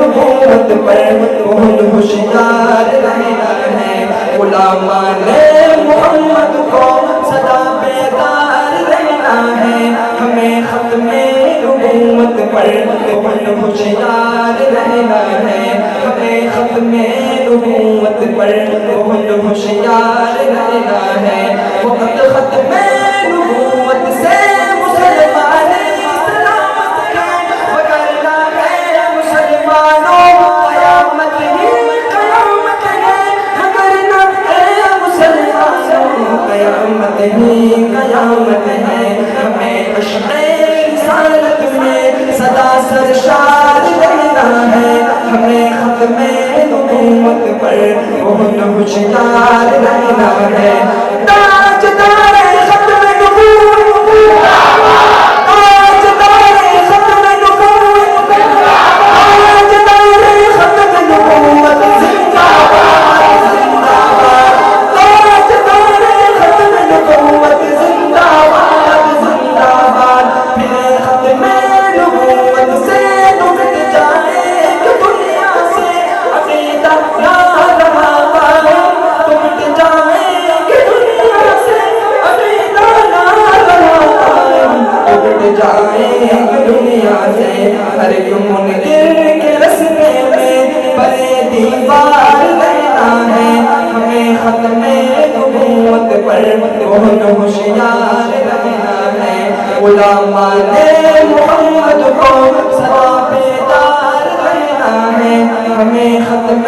نبوت پر بہت ہوشیار رہنا ہے، غلامان محمد کو سدا بیدار رہنا ہے، ہمیں ختم نبوت پر بہت ہوشیار رہنا ہے، ہمیں ختم نبوت پر بہت ہوشیار رہنا ہے، وقت ختم نبوت سے مسلمان سلامت ہے، وگرنہ ہے مسلمانوں قیامت ہی قیامت ہے، وگرنہ ہے مسلمانوں قیامت ہی قیامت ہے، ہمیں عشق رسالت میں سدا سرشار رہنا ہے، ہمیں ختم نبوت پر بہت ہوشیار رہنا ہے، تاجدار ختم نبوت، تاجدار ختم نبوت، تاجدار ختم نبوت زندہ باد زندہ باد، تاجدار ختم نبوت زندہ باد زندہ باد، پھر ختم نبوت سے مٹ جائے کہ دنیا سے عقیدہ نہ رہا قائم، تو مٹ جائے کہ دنیا سے عقیدہ نہ رہا قائم، تو مٹ جائے کہ دنیا سے ہر ایک منکر کے رستے میں بڑے دیوار رہنا ہے، ہمیں ختم نبوت پر بہت ہوشیار رہنا ہے، غلامان محمد کو سدا بیدار رہنا ہے، ہمیں ختم